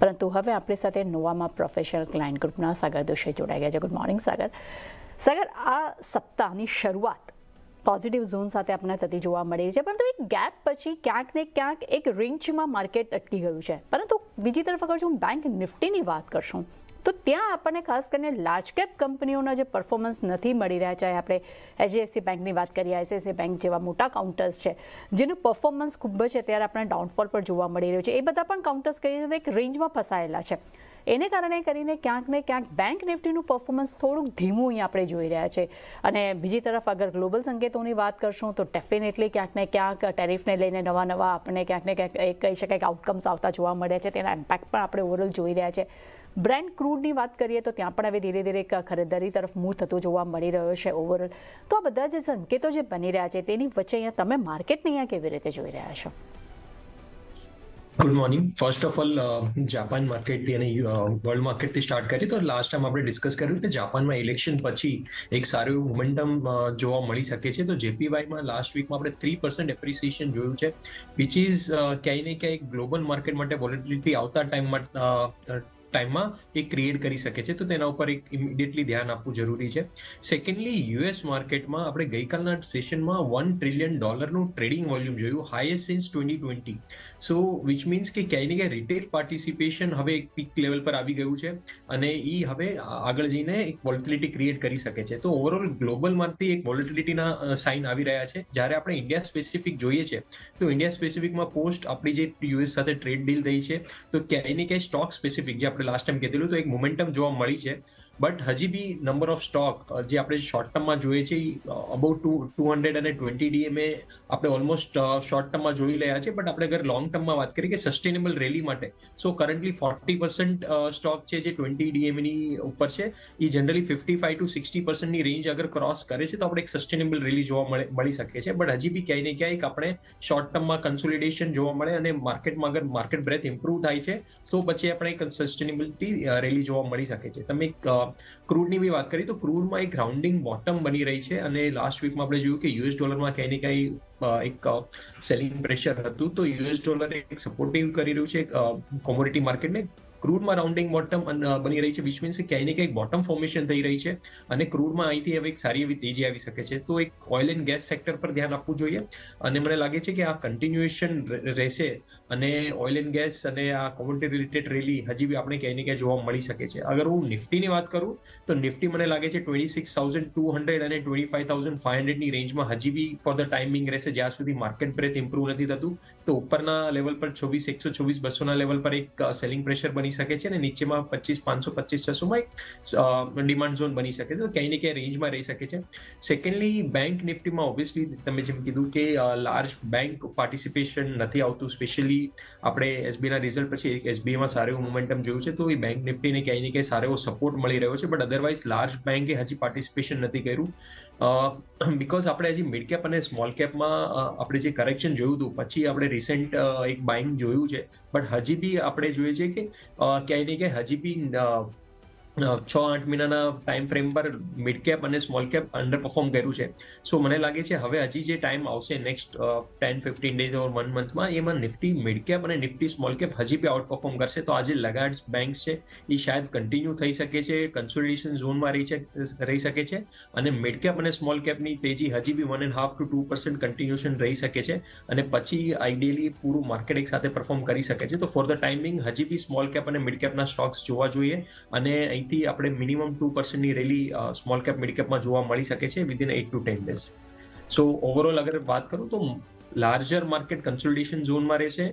પરંતુ હવે આપણી સાથે નોવામાં પ્રોફેશનલ ક્લાયન્ટ ગ્રુપના સાગર દોશી જોડાઈ ગયા છે. ગુડ મોર્નિંગ સાગર. સાગર, આ સપ્તાહની શરૂઆત પોઝિટિવ ઝોન સાથે આપણને થતી જોવા મળી છે, પરંતુ એક ગેપ પછી ક્યાંક ને ક્યાંક એક રેન્જમાં માર્કેટ અટકી ગયું છે. પરંતુ બીજી તરફ અગર જો હું બેંક નિફ્ટીની વાત કરશું તો ત્યાં આપણને ખાસ કરીને લાર્જ કેપ કંપનીઓના જે પરફોર્મન્સ નથી મળી રહ્યા, ચાહે આપણે HDFC બેંકની વાત કરીએ, ICICI બેંક જેવા મોટા કાઉન્ટર્સ છે જેનું પરફોર્મન્સ ખૂબ જ અત્યારે આપણને ડાઉનફોલ પર જોવા મળી રહ્યું છે. એ બધા પણ કાઉન્ટર્સ કહીએ તો એક રેન્જમાં ફસાયેલા છે. એને કારણે કરીને ક્યાંક ને ક્યાંક બેંક નિફ્ટીનું પરફોર્મન્સ થોડુંક ધીમું અહીં આપણે જોઈ રહ્યા છે. અને બીજી તરફ અગર ગ્લોબલ સંકેતોની વાત કરશું તો ડેફિનેટલી ક્યાંક ને ક્યાંક ટેરિફને લઈને નવા આપણને ક્યાંક ને ક્યાંક એક કહી શકાય કે આઉટકમ્સ આવતા જોવા મળ્યા છે. તેના ઇમ્પેક્ટ પણ આપણે ઓવરઓલ જોઈ રહ્યા છે. બ્રેન્ટ ક્રૂડની વાત કરીએ તો ત્યાં પણ હવે ધીરે ધીરે ખરીદારી તરફ મૂવ થતો જોવા મળી રહ્યો છે ઓવરઓલ. તો આ બધા જે સંકેતો જે બની રહ્યા છે તેની વચ્ચે અહીંયા તમે માર્કેટને અહીંયા કેવી રીતે જોઈ રહ્યા છો? Good morning. First of all Japan માર્કેટથી અને વર્લ્ડ માર્કેટથી સ્ટાર્ટ કરીએ તો લાસ્ટ ટાઈમ આપણે ડિસ્કસ કર્યું કે જાપાનમાં ઇલેક્શન પછી એક સારું એવું મોમેન્ટમ જોવા મળી શકે છે. તો JPYમાં લાસ્ટ વીકમાં આપણે 3% એપ્રિસિએશન જોયું છે, વિચ ઇઝ ક્યાંય ને ક્યાંય ગ્લોબલ માર્કેટ માટે વોલેટિલિટી આવતા ટાઈમમાં એ ક્રિએટ કરી શકે છે. તો તેના ઉપર એક ઇમિડિયેટલી ધ્યાન આપવું જરૂરી છે. સેકન્ડલી US માર્કેટમાં આપણે ગઈકાલના સેશનમાં $1 ટ્રિલિયન ટ્રેડિંગ વોલ્યુમ જોયું, highest since 2020. So which means કે ક્યાંય ને ક્યાંય રિટેલ પાર્ટિસિપેશન હવે એક પીક લેવલ પર આવી ગયું છે અને એ હવે આગળ જઈને એક વોલેટિલિટી ક્રિએટ કરી શકે છે. તો ઓવરઓલ ગ્લોબલમાંથી એક વોલેટિલિટીના સાઇન આવી રહ્યા છે. જ્યારે આપણે ઇન્ડિયા સ્પેસિફિક જોઈએ છે તો ઇન્ડિયા સ્પેસિફિકમાં પોસ્ટ આપણી જે US સાથે ટ્રેડ ડીલ થઈ છે તો ક્યાંય ને ક્યાંય સ્ટોક સ્પેસિફિક જે આપણે લાસ્ટ ટાઈમ કીધેલું તો એક મોમેન્ટમ જોવા મળી છે. બટ હજી બી નંબર ઓફ સ્ટોક જે આપણે શોર્ટ ટર્મમાં જોઈએ છે અબાઉટ 220 DMA આપણે ઓલમોસ્ટ શોર્ટ ટર્મમાં જોઈ રહ્યા છે. બટ આપણે અગર લોંગ ટર્મમાં વાત કરીએ કે સસ્ટેનેબલ રેલી માટે, સો કરન્ટલી 40% સ્ટોક છે જે 20 DMA ની ઉપર છે, એ જનરલી 55 to 60% રેન્જ અગર ક્રોસ કરે છે તો આપણે એક સસ્ટેનેબલ રેલી જોવા મળી શકે છે. બટ હજી બી ક્યાંય ને ક્યાંક આપણે શોર્ટ ટર્મમાં કન્સોલિડેશન જોવા મળે અને માર્કેટમાં અગર માર્કેટ બ્રેથ ઇમ્પ્રૂવ થાય છે તો પછી આપણે એક સસ્ટેનેબિલિટી રેલી જોવા મળી શકે છે. તમે ક્રૂડની બી વાત કરી તો ક્રૂડમાં એક રાઉન્ડિંગ બોટમ બની રહી છે અને લાસ્ટ વીકમાં આપણે જોયું કે US ડોલરમાં ક્યાંય ને ક્યાંય એક સેલિંગ પ્રેશર હતું તો US ડોલર એક સપોર્ટિવ કરી રહ્યું છે કોમોડિટી માર્કેટને. ક્રૂડમાં રાઉન્ડિંગ બોટમ બની રહી છે, વિચ મીન્સ કે ક્યાંય ને ક્યાંક બોટમ ફોર્મેશન થઈ રહી છે અને ક્રૂડમાં અહીંથી હવે એક સારી એવી તેજી આવી શકે છે. તો એક ઓઇલ એન્ડ ગેસ સેક્ટર પર ધ્યાન આપવું જોઈએ અને મને લાગે છે કે આ કન્ટિન્યુએશન રહેશે અને ઓઇલ એન્ડ ગેસ અને આ કોમોડિટી રિલેટેડ રેલી હજી બી આપણે ક્યાંય ને ક્યાંય જોવા મળી શકે છે. અગર હું નિફ્ટીની વાત કરું તો નિફ્ટી મને લાગે છે 26,200 અને 25,500 ની રેન્જમાં હજી બી ફોર ધ ટાઈમિંગ રહેશે જ્યાં સુધી માર્કેટ બ્રેથ ઇમ્પ્રૂવ નથી થતું. તો ઉપરના લેવલ પર 126,124,200 ના લેવલ પર એક સેલિંગ પ્રેશર બની શકે છે અને નીચેમાં 25,500 25,600 માં ડિમાન્ડ ઝોન બની શકે છે. તો ક્યાંય ને ક્યાંય રેન્જમાં રહી શકે છે. સેકન્ડલી બેંક નિફ્ટીમાં ઓબ્વિયસલી તમે જેમ કીધું કે લાર્જ બેંક પાર્ટિસિપેશન નથી આવતું, સ્પેશિયલી આપણે SBI ના રિઝલ્ટ પછી SBI માં સારું એવું મોમેન્ટમ જોયું છે તો એ બેંક નિફ્ટીને ક્યાંય ને ક્યાંય સારો એવો સપોર્ટ મળી રહ્યો છે. બટ અધરવાઇઝ લાર્જ બેંકે હજી પાર્ટિસિપેશન નથી કર્યું બિકોઝ આપણે હજી મિડ કેપ અને સ્મોલ કેપમાં આપણે જે કરેક્શન જોયું હતું પછી આપણે રિસેન્ટ એક બાઇંગ જોયું છે. બટ હજી બી આપણે જોઈએ છે કે ક્યાંય ને ક્યાંય હજી બી 6-8 મહિનાના ટાઈમ ફ્રેમ પર મિડ કેપ અને સ્મોલ કેપ અંડર પરફોર્મ કર્યું છે. સો મને લાગે છે હવે હજી જે ટાઈમ આવશે નેક્સ્ટ 10-15 ડેઝ ઓર 1 મંથમાં એમાં નિફ્ટી મિડ કેપ અને નિફ્ટી સ્મોલ કેપ હજી બી આઉટ પરફોર્મ કરશે. તો આજે લગાર્ડ્સ બેંક્સ છે એ શાયદ કન્ટિન્યુ થઈ શકે છે, કન્સોલિડેશન ઝોનમાં રહી શકે છે અને મિડ કેપ અને સ્મોલ કેપની તેજી હજી બી 1.5 to 2% કન્ટિન્યુએશન રહી શકે છે અને પછી આઈડિયલી પૂરું માર્કેટ એક સાથે પરફોર્મ કરી શકે છે. તો ફોર ધ ટાઈમિંગ હજી બી સ્મોલ કેપ અને મિડ કેપના સ્ટોક્સ જોવા જોઈએ અને અહીંથી આપણે મિનિમમ 2% ની રેલી સ્મોલ કેપ મિડ કેપમાં જોવા મળી શકે છે within 8 to 10 days. So overall અગર વાત કરું તો લાર્જર માર્કેટ કન્સોલિડેશન ઝોનમાં રહેશે.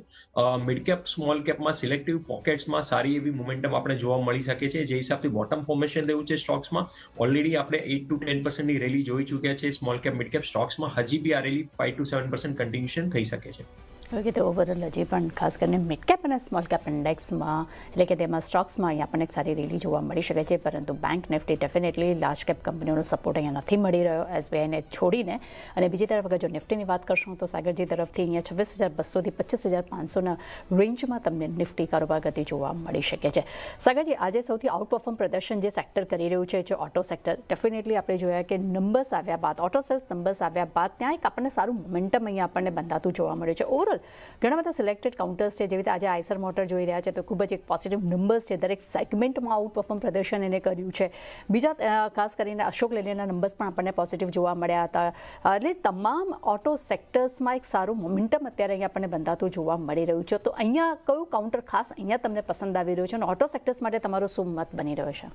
મિડ કેપ સ્મોલ કેપમાં સિલેક્ટિવ પોકેટ્સમાં સારી એવી મોમેન્ટમ આપણે જોવા મળી શકે છે. જે હિસાબથી બોટમ ફોર્મેશન થયું છે સ્ટોક્સમાં ઓલરેડી આપણે 8 to 10% ની રેલી જોઈ ચૂક્યા છે સ્મોલ કેપ મિડ કેપ સ્ટોક્સમાં. હજી બી આ રેલી 5 to 7% કન્ટિન્યુએશન થઈ શકે છે. ઓકે, તો ઓવરઓલ હજી પણ ખાસ કરીને મિડ કેપ અને સ્મોલ કેપ ઇન્ડેક્સમાં એટલે કે તેમાં સ્ટોક્સમાં અહીંયા આપણને એક સારી રેલી જોવા મળી શકે છે. પરંતુ bank nifty definitely large cap કંપનીઓનો સપોર્ટ અહીંયા નથી મળી રહ્યો SBIને છોડીને. અને બીજી તરફ અગર જો નિફ્ટીની વાત કરશું તો સાગરજી તરફથી અહીંયા 26,200 થી 25,500ના રેન્જમાં તમને નિફ્ટી કારોબાર ગતિ જોવા મળી શકે છે. સાગરજી, આજે સૌથી આઉટ પરફોર્મ પ્રદર્શન જે સેક્ટર કરી રહ્યું છે ઓટો સેક્ટર. ડેફિનેટલી આપણે જોયા કે નંબર્સ આવ્યા બાદ, ઓટો સેલ્સ નંબર્સ આવ્યા બાદ ત્યાં એક આપણને સારું મોમેન્ટમ અહીંયા આપણને બંધાતું જોવા મળ્યું છે. ઓવરઓલ એક્ઝામ્પલ ઘણા બધા સિલેક્ટેડ કાઉન્ટર્સ છે, જેવી રીતે આજે આઈસર મોટર જોઈ રહ્યા છે તો ખૂબ જ એક પોઝિટિવ નંબર્સ છે, દરેક સેગમેન્ટમાં આઉટ પરફોર્મ પ્રદર્શન એને કર્યું છે. બીજા ખાસ કરીને અશોક લેલેન્ડના નંબર્સ પણ આપણને પોઝિટિવ જોવા મળ્યા હતા. એટલે તમામ ઓટો સેક્ટર્સમાં એક સારું મોમેન્ટમ અત્યારે અહીંયા આપણને બંધાતું જોવા મળી રહ્યું છે. તો અહીંયા કયું કાઉન્ટર ખાસ અહીંયા તમને પસંદ આવી રહ્યું છે અને ઓટો સેક્ટર્સ માટે તમારો શું મત બની રહ્યો છે?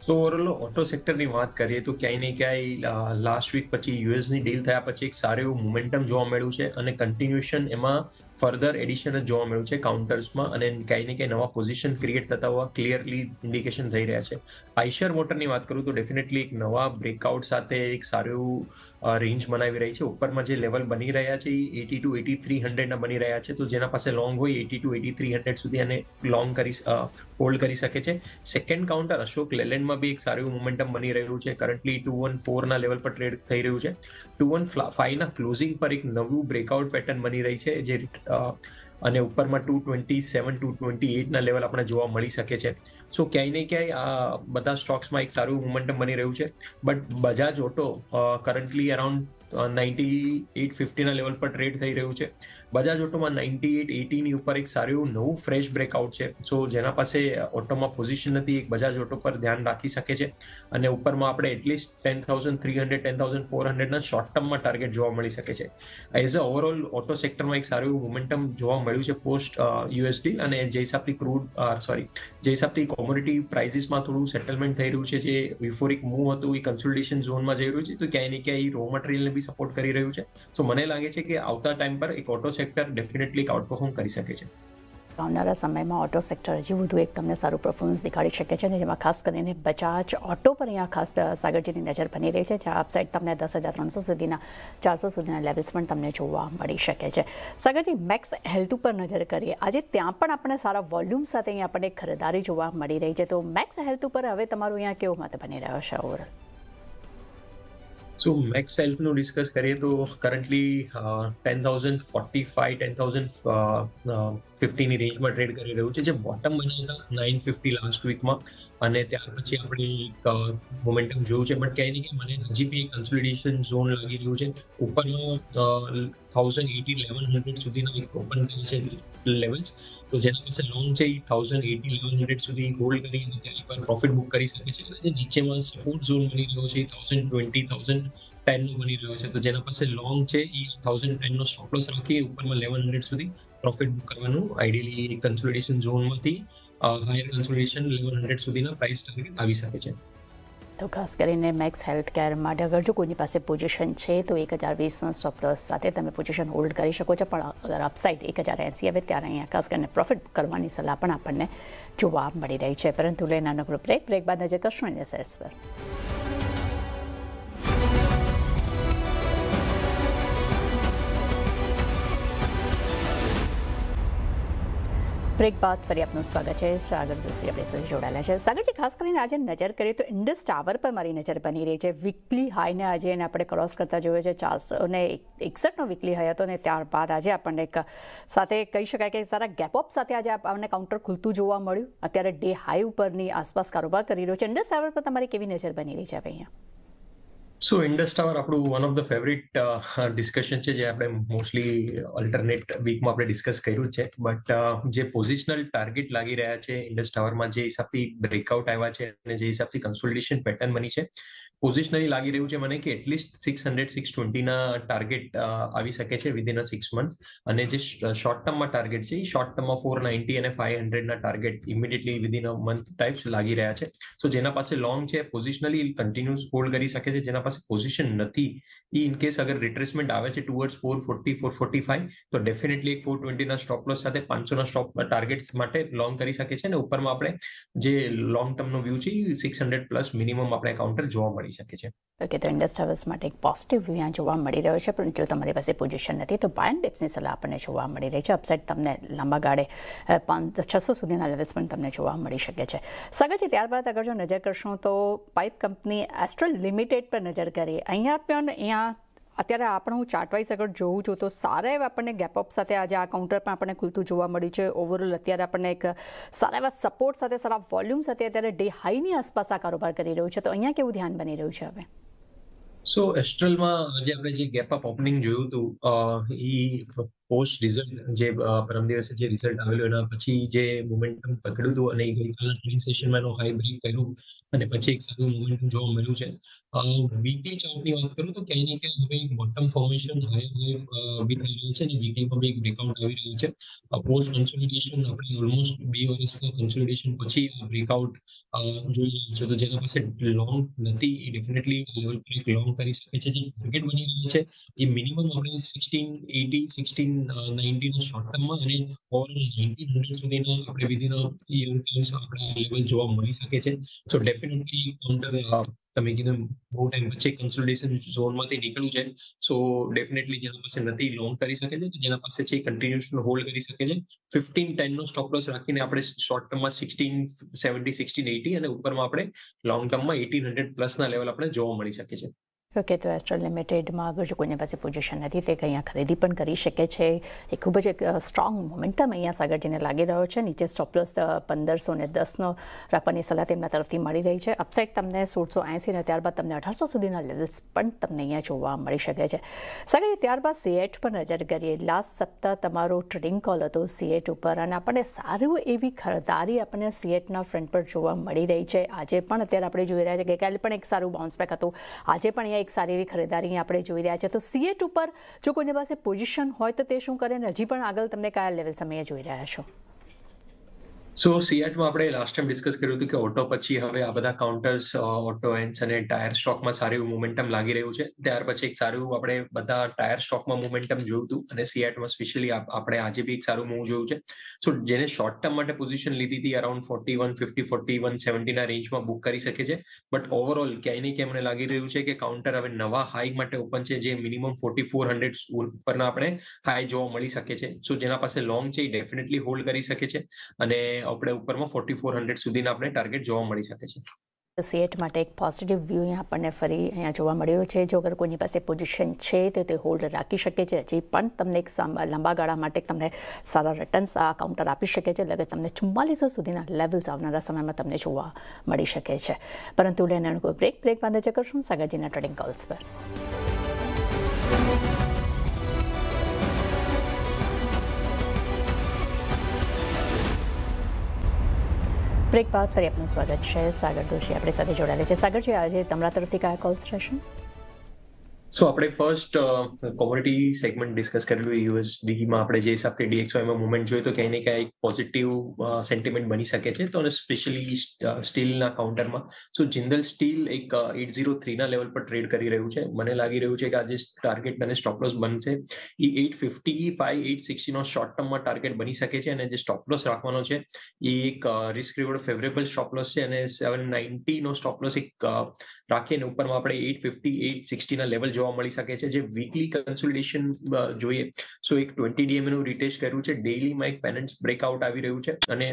તો ઓવરઓલ ઓટો સેક્ટરની વાત કરીએ તો ક્યાંય ને ક્યાંય લાસ્ટ વીક પછી યુએસની ડીલ થયા પછી એક સારું એવું મોમેન્ટમ જોવા મળ્યું છે અને કન્ટિન્યુએશન એમાં ફર્ધર એડિશન જ જોવા મળ્યું છે કાઉન્ટર્સમાં અને ક્યાંય ને ક્યાંય નવા પોઝિશન ક્રિએટ થતા હોવા ક્લિયરલી ઇન્ડિકેશન થઈ રહ્યા છે. આઈશર મોટરની વાત કરું તો ડેફિનેટલી એક નવા બ્રેકઆઉટ સાથે એક સારું રેન્જ બનાવી રહી છે. ઉપરમાં જે લેવલ બની રહ્યા છે એ 80 to 8300 બની રહ્યા છે. તો જેના પાસે લોંગ હોય 80 to 8300 સુધી અને લોંગ હોલ્ડ કરી શકે છે. સેકન્ડ કાઉન્ટર અશોક લેલેન્ડમાં બી એક સારું મોમેન્ટમ બની રહ્યું છે. કરન્ટલી 214 લેવલ પર ટ્રેડ થઈ રહ્યું છે. 215 ક્લોઝિંગ પર એક નવું બ્રેકઆઉટ પેટર્ન બની રહી છે જે અને ઉપરમાં 227 228 લેવલ આપણે જોવા મળી શકે છે. સો ક્યાંય ને ક્યાંય આ બધા સ્ટોક્સમાં એક સારું મોમેન્ટમ બની રહ્યું છે. But Bajaj auto currently around 9850 level પર ટ્રેડ થઈ રહ્યું છે. બજાજ ઓટોમાં 9880 ની ઉપર એક સારું નવું ફ્રેશ બ્રેકઆઉટ છે. સો જેના પાસે ઓટોમાં પોઝિશન નથી એક બજાજ ઓટો પર ધ્યાન રાખી શકે છે અને ઉપરમાં આપણે એટલીસ્ટ 10,300 10,400 શોર્ટ ટર્મમાં ટાર્ગેટ જોવા મળી શકે છે. એઝ અ ઓવરઓલ ઓટો સેક્ટરમાં એક સારું મોમેન્ટમ જોવા મળ્યું છે પોસ્ટ યુએસ ડીલ અને જે હિસાબથી જે હિસાબથી કોમોડિટી પ્રાઇસીસમાં થોડું સેટલમેન્ટ થઈ રહ્યું છે, જે યુફોરિક મૂવ હતું એ કન્સોલિડેશન ઝોનમાં જઈ રહ્યું છે. તો ક્યાંય ને ક્યાંય રો મટીરિયલને બી સપોર્ટ કરી રહ્યું છે. સો મને લાગે છે કે આવતા ટાઈમ પર એક ઓટો સેક્ટર ડેફિનેટલી આઉટપરફોર્મ કરી શકે છે. આવનારા સમયમાં ઓટો સેક્ટર હજી વધુ એક તમને સારું પરફોર્મન્સ દેખાડી શકે છે, જેમાં ખાસ કરીને બજાજ ઓટો પર અહીંયા ખાસ સાગરજીની નજર બની રહી છે, જ્યાં અપસાઇડ તમને 10,300 સુધીના 400 સુધીના લેવલ્સ પણ તમને જોવા મળી શકે છે. સાગરજી, મેક્સ હેલ્થ ઉપર નજર કરીએ. આજે ત્યાં પણ આપણે સારા વોલ્યુમ સાથે અહીંયા આપણને ખરીદારી જોવા મળી રહી છે. તો મેક્સ હેલ્થ ઉપર હવે તમારું અહીંયા કેવો મત બની રહ્યો છે ઓવરઓલ? સો મેક્સ હેલ્થનું ડિસ્કસ કરીએ તો કરન્ટલી 10,045 10,050 ની રેન્જમાં ટ્રેડ કરી રહ્યું છે, જે બોટમ બન્યા હતા 950 લાસ્ટ વીકમાં અને ત્યાર પછી આપણે એક મોમેન્ટમ જોયું છે. બટ ક્યાંય ને ક્યાંય મને હજી બી એક કન્સોલિડેશન ઝોન લાગી રહ્યું છે. ઉપરમાં 1080 1100 સુધીના એક ઓપન થાય છે લેવલ્સ. તો જેના પાસે લોંગ છે એ 1080 1100 સુધી હોલ્ડ કરી અને ત્યાં એકવાર પ્રોફિટ બુક કરી શકે છે. અને જે નીચેમાં સપોર્ટ ઝોન બની રહ્યો છે 1020 1010 નો બની રહ્યો છે. તો જેના પાસે લોંગ છે એ 1010 નો સ્ટોપ લોસ રાખી ઉપરમાં 1100 સુધી પ્રોફિટ બુક કરવાનું આઈડિયલી કન્સોલિડેશન ઝોનમાંથી હાયર કન્સોલિડેશન 1100 સુધીના પ્રાઇસ ટાર્ગેટ આવી શકે છે. તો ખાસ કરીને મેક્સ હેલ્થ કેર માટે અગર જો કોઈની પાસે પોઝિશન છે તો 1020 સ્ટોપ લોસ સાથે તમે પોઝિશન હોલ્ડ કરી શકો છો. પણ અગર અપસાઇડ 1080 આવે ત્યારે અહીંયા ખાસ કરીને પ્રોફિટ કરવાની સલાહ પણ આપણને જોવા મળી રહી છે. પરંતુ લઈને નાનકડો બ્રેક બાદ નજર કરશું અન્ય શેર્સ પર. બ્રેક બાદ ફરી આપનું સ્વાગત છે. સાગર દોશી આપણી સાથે જોડાયેલા છે. સાગરજી, ખાસ કરીને આજે નજર કરીએ તો ઇન્ડસ ટાવર પર મારી નજર બની રહી છે. વીકલી હાઈને આજે એને આપણે ક્રોસ કરતા જોયો છે. 461નો વીકલી હાઈ હતો અને ત્યારબાદ આજે આપણને એક સાથે કહી શકાય કે સારા ગેપ અપ સાથે આજે આપણને કાઉન્ટર ખુલતું જોવા મળ્યું. અત્યારે ડે હાઈ ઉપરની આસપાસ કારોબાર કરી રહ્યો છે. ઇન્ડસ ટાવર પર તમારી કેવી નજર બની રહી છે હવે અહીંયા? સો ઇન્ડસ ટાવર આપણું one of the favourite discussion છે, જે આપણે મોસ્ટલી અલ્ટરનેટ વીકમાં આપણે ડિસ્કસ કર્યું છે. બટ જે પોઝિશનલ ટાર્ગેટ લાગી રહ્યા છે ઇન્ડસ ટાવરમાં, જે હિસાબથી બ્રેકઆઉટ આવ્યા છે અને જે હિસાબથી કન્સોલિડેશન પેટર્ન બની છે, પોઝિશનલી લાગી રહ્યું છે મને કે એટલીસ્ટ 600-620 ટાર્ગેટ આવી શકે છે વિધિન 6 મંથ. અને જે શોર્ટ ટર્મમાં ટાર્ગેટ છે એ શોર્ટ ટર્મમાં 490 અને 500 target immediately within a month types લાગી રહ્યા છે. સો જેના પાસે લોંગ છે પોઝિશનલી કન્ટિન્યુઅસ હોલ્ડ કરી શકે છે. જેના પાસે પોઝિશન નથી એ ઇન કેસ અગર રિટ્રેસમેન્ટ આવે છે ટુવર્ડ્સ 440 445 તો ડેફિનેટલી એક 420 સ્ટોપ લોસ સાથે 500 સ્ટોપ ટાર્ગેટ્સ માટે લોંગ કરી શકે છે. અને ઉપરમાં આપણે જે લોંગ ટર્મનો વ્યૂ છે 600+ મિનિમમ આપણે કાઉન્ટર જોવા મળી શકે છે. ઓકે, તો ઇન્ડસ ટાવર્સ માટે એક પોઝિટિવ વ્યૂ અહીંયા જોવા મળી રહ્યો છે. પણ જો તમારી પાસે પોઝિશન નથી તો બાય એન્ડ ડિપ્સની સલાહ આપણને જોવા મળી રહી છે. અપસાઇડ તમને લાંબા ગાળે 600 સુધીના લેવલ્સ પણ તમને જોવા મળી શકે છે. સાગરજી, ત્યારબાદ અગર જો નજર કરશો તો પાઇપ કંપની એસ્ટ્રલ લિમિટેડ પર નજર કરીએ. અહીંયા પણ અત્યારે આપણે હું ચાર્ટવાઇઝ અગર જોઉં છું તો સારા એવા આપણને ગેપઅપ સાથે આજે આ કાઉન્ટર પણ આપણને ખુલતું જોવા મળ્યું છે. ઓવરઓલ અત્યારે આપણને એક સારા એવા સપોર્ટ સાથે સારા વોલ્યુમ સાથે અત્યારે ડે હાઈની આસપાસ આ કારોબાર કરી રહ્યું છે. તો અહીંયા કેવું ધ્યાન બની રહ્યું છે હવે? સો એસ્ટ્રલમાં આજે આપણે જે ગેપ અપ ઓપનિંગ જોયું હતું એ પોસ્ટ રિઝલ્ટ જે પરમ દિવસે જે રિઝલ્ટ આવેલું એના પછી જે મોમેન્ટમ પકડ્યું હતું અને ગઈકાલના ટ્રેડિંગ સેશનમાં એનો હાઈ બ્રેક કર્યું અને પછી એક સારું મોમેન્ટમ જોવા મળ્યું છે. વીકલી ચાર્ટની વાત કરું તો ક્યાંય ને ક્યાંય હવે એક બોટમ ફોર્મેશન હાઈ બી થઈ રહ્યું છે અને વીકલીમાં બી એક બ્રેકઆઉટ આવી રહ્યું છે. પોસ્ટ કન્સોલિડેશન આપણે ઓલમોસ્ટ 2 વર્ષના કન્સોલિડેશન પછી આ બ્રેકઆઉટ જોઈ રહ્યા છે. તો જેના પાસે લોંગ નથી એ ડેફિનેટલી લેવલ પર એક લોંગ કરી શકે છે. જે ટાર્ગેટ બની રહ્યું છે એ મિનિમમ આપણે 1680 1690 શોર્ટ ટર્મમાં અને ઓવરઓલ 1900 સુધીના આપણે વિધિન યર ટાઈમ્સ આપણા લેવલ જોવા મળી શકે છે. સો ડેફિનેટલી કાઉન્ટર તમે કીધું બહુ ટાઈમ પછી કન્સોલિડેશન ઝોનમાંથી નીકળ્યું છે. સો ડેફિનેટલી જેના પાસે નથી લોંગ કરી શકે છે, જેના પાસે છે કન્ટિન્યુઅસ હોલ્ડ કરી શકે છે. 1510 નો સ્ટોપ લોસ રાખીને આપણે શોર્ટ ટર્મમાં 1670 1680 અને ઉપરમાં આપણે લોંગ ટર્મમાં 1800 પ્લસના લેવલ આપણે જોવા મળી શકે છે. ઓકે, તો એસ્ટ્રલ લિમિટેડમાં અગર જો કોઈની પાસે પોઝિશન નથી તે અહીંયા ખરીદી પણ કરી શકે છે. એ ખૂબ જ એક સ્ટ્રોંગ મોમેન્ટમ અહીંયા સાગરજીને લાગી રહ્યો છે. નીચે સ્ટોપ લોસ 1510નો રાખવાની સલાહ તેમના તરફથી મળી રહી છે. અપસાઇડ તમને 1680 અને ત્યારબાદ તમને 1800 સુધીના લેવલ્સ પણ તમને અહીંયા જોવા મળી શકે છે. સાગર, ત્યારબાદ સીએટ પર નજર કરીએ. લાસ્ટ સપ્તાહ તમારો ટ્રેડિંગ કોલ હતો સીએટ ઉપર અને આપણને સારું એવી ખરીદારી આપણને સીએટના ફ્રન્ટ પર જોવા મળી રહી છે. આજે પણ અત્યારે આપણે જોઈ રહ્યા છીએ, ગઈકાલે પણ એક સારું બાઉન્સ બેક હતું. આજે પણ એક સારી એવી ખરીદારી આપણે જોઈ રહ્યા છે. તો સીએટ ઉપર જો કોઈની પાસે પોઝિશન હોય તો તે શું કરે અને હજી પણ આગળ તમને કયા લેવલ સમયે જોઈ રહ્યા છો? સો સીએટમાં આપણે લાસ્ટ ટાઈમ ડિસ્કસ કર્યું હતું કે ઓટો પછી હવે આ બધા કાઉન્ટર્સ ઓટો એન્ડ્સ અને ટાયર સ્ટોકમાં સારું એવું મોમેન્ટમ લાગી રહ્યું છે. ત્યાર પછી એક સારું આપણે બધા ટાયર સ્ટોકમાં મોમેન્ટમ જોયું હતું અને સીએટમાં સ્પેશિયલી આપણે આજે બી એક સારું મૂવ જોયું છે. સો જેને શોર્ટ ટર્મ માટે પોઝિશન લીધી હતી અરાઉન્ડ 4150 4170ના રેન્જમાં બુક કરી શકે છે. બટ ઓવરઓલ ક્યાંય ને ક્યાંય મને લાગી રહ્યું છે કે કાઉન્ટર હવે નવા હાઈ માટે ઓપન છે, જે મિનિમમ 4400 ઉપરના આપણે હાઈ જોવા મળી શકે છે. સો જેના પાસે લોંગ છે એ ડેફિનેટલી હોલ્ડ કરી શકે છે અને આપણે ઉપરમાં 4400 સુધીના આપણે ટાર્ગેટ જોવા મળી શકે છે. તો સીએટ માટે એક પોઝિટિવ વ્યૂ અહીંયા આપણને ફરી અહીંયા જોવા મળ્યો છે. જો અગર કોઈની પાસે પોઝિશન છે તો તે હોલ્ડ રાખી શકે છે. હજી પણ તમને એક લાંબા ગાળા માટે તમને સારા રિટર્ન્સ આ કાઉન્ટર આપી શકે છે. એટલે તમને 4400 સુધીના લેવલ્સ આવનારા સમયમાં તમને જોવા મળી શકે છે. પરંતુ લેને બ્રેક બાંધે છે કરશું સાગરજીના ટ્રેડિંગ કોલ્સ પર. બ્રેક બાદ ફરી આપનું સ્વાગત છે. સાગર દોશી આપણી સાથે જોડાયેલા છે. સાગરજી, આજે તમારા તરફથી કયા કોલ્સ રહેશે? સો આપણે ફર્સ્ટ કોમોડિટી સેગમેન્ટ ડિસ્કસ કરેલું. યુએસડીમાં આપણે જે હિસાબથી ડીએક્સવાયમાં મુવમેન્ટ જોઈએ તો ક્યાંય ને ક્યાંય એક પોઝિટિવ સેન્ટિમેન્ટ બની શકે છે. તો અને સ્પેશિયલી સ્ટીલના કાઉન્ટરમાં સો જિંદલ સ્ટીલ એક 803ના લેવલ પર ટ્રેડ કરી રહ્યું છે. મને લાગી રહ્યું છે કે આજે ટાર્ગેટ અને સ્ટોપ લોસ બનશે એ 855 860નો શોર્ટ ટર્મમાં ટાર્ગેટ બની શકે છે અને જે સ્ટોપ લોસ રાખવાનો છે એ એક risk reward favourable stop loss છે અને 790નો સ્ટોપ લોસ એક રાખીને ઉપરમાં આપણે 850 860ના લેવલ જોવા મળી શકે છે. જે વીકલી કન્સોલિડેશન જોઈએ સો એક 20 DMA નું રિટેસ્ટ કર્યું છે. ડેઈલીમાં એક પેનન્ટ બ્રેકઆઉટ આવી રહ્યું છે અને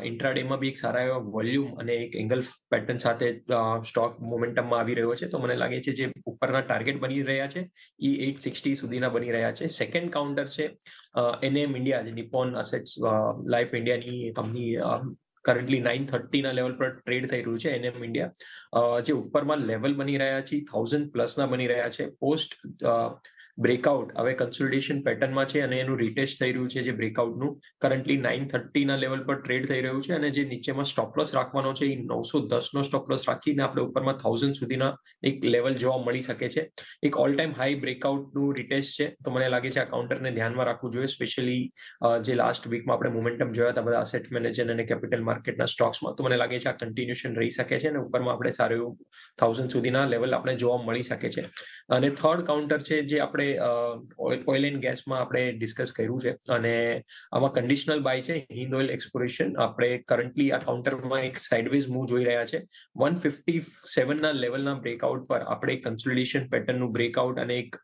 ઇન્ટ્રાડેમાં બી એક સારા એવા વોલ્યુમ અને એક એંગલ પેટર્ન સાથે સ્ટોક મોમેન્ટમમાં આવી રહ્યો છે. તો મને લાગે છે જે ઉપરના ટાર્ગેટ બની રહ્યા છે એ 860 સુધીના બની રહ્યા છે. સેકન્ડ કાઉન્ટર છે NM ઇન્ડિયા, જે નિપ્પોન એસેટ્સ લાઈફ ઇન્ડિયાની કંપની કરન્ટલી 930ના લેવલ પર ટ્રેડ થઈ રહ્યું છે. NM ઇન્ડિયા જે ઉપરમાં લેવલ બની રહ્યા છે 1000 પ્લસના બની રહ્યા છે. પોસ્ટ બ્રેકઆઉટ હવે કન્સોલિડેશન પેટર્નમાં છે અને એનું રિટેસ્ટ થઈ રહ્યું છે. જે બ્રેકઆઉટનું કરન્ટલી 930ના લેવલ પર ટ્રેડ થઈ રહ્યું છે અને જે નીચેમાં સ્ટોપ લોસ રાખવાનો છે એ 910નો સ્ટોપ લોસ રાખીને આપણે ઉપરમાં 1000 સુધીના એક લેવલ જોવા મળી શકે છે. એક ઓલ ટાઈમ હાઈ બ્રેકઆઉટનું રિટેસ્ટ છે. તો મને લાગે છે આ કાઉન્ટરને ધ્યાનમાં રાખવું જોઈએ. સ્પેશિયલી જે લાસ્ટ વીકમાં આપણે મોમેન્ટમ જોયા હતા બધા અસેટ મેનેજર અને કેપિટલ માર્કેટના સ્ટોક્સમાં, તો મને લાગે છે આ કન્ટિન્યુએશન રહી શકે છે અને ઉપરમાં આપણે સારું એવું 1000 સુધીના લેવલ આપણે જોવા મળી શકે છે. અને થર્ડ કાઉન્ટર છે જે આપણે ઓઇલ એન્ડ ગેસમાં આપણે ડિસ્કસ કર્યું છે અને આમાં કન્ડિશનલ બાય છે હિન્દ ઓઇલ એક્સપ્લોરેશન. આપણે કરન્ટલી આ કાઉન્ટરમાં એક સાઇડવેઝ મૂવ જોઈ રહ્યા છે. 157ના લેવલના બ્રેકઆઉટ પર આપણે કન્સોલિડેશન પેટર્નનું બ્રેકઆઉટ અને એક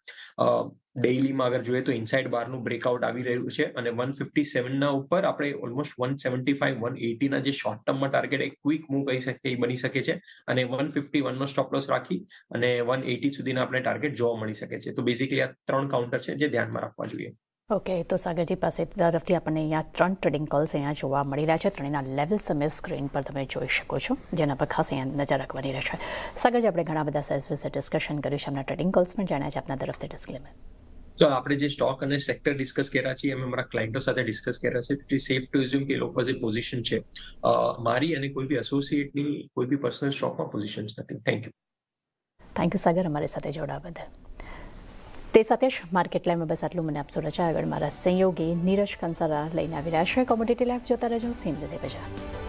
ડેઈલીમાં અગર જોઈએ તો ઇનસાઇડ બારનું બ્રેકઆઉટ આવી રહ્યું છે અને 157ના ઉપર આપણે ઓલમોસ્ટ 175 180ના જે શોર્ટ ટર્મમાં ટાર્ગેટ એક ક્વિક મૂવ કહી શકીએ બની શકે છે અને 151નો સ્ટોપ લોસ રાખી અને 180 સુધીના આપણે ટાર્ગેટ જોવા મળી શકે છે. તો બેઝિકલી આ ત્રણ કાઉન્ટર છે જે ધ્યાનમાં રાખવા જોઈએ. ઓકે, તો સાગરજી પાસે તરફથી આપણને અહીંયા 3 ટ્રેડિંગ કોલ્સ અહીંયા જોવા મળી રહ્યા છે. ત્રણેયના લેવલ્સ તમે સ્ક્રીન પર તમે જોઈ શકો છો, જેના પર ખાસ અહીંયા નજર રાખવાની રહેશે. સાગરજી, આપણે ઘણા બધા સેલ્સ વિશે ડિસ્કશન કર્યું છે. આપણા ટ્રેડિંગ કોલ્સ પણ જાણ્યા છે. આપના તરફથી ડિસ્ક્લેમર. તો આપણે જે સ્ટોક અને સેક્ટર ડિસ્કસ કર્યા છે અમે અમારા ક્લાયન્ટો સાથે ડિસ્કસ કર્યા છે. It is safe to assume કે એ લોકો જે પોઝિશન છે મારી અને કોઈ બી એસોસિએટની કોઈ બી પર્સનલ સ્ટોકમાં પોઝિશન્સ નથી. Thank you. થેન્ક યુ સાગર, અમારી સાથે જોડાવા બદલ. તે સાથે જ માર્કેટ લાઈવમાં બસ આટલું. મને આપશો રજા. આગળ મારા સહયોગી નીરજ કંસારા લઈને આવી રહ્યા છે. કોમોડિટી લાઈવ જોતા રહેજો. સીન બજાર.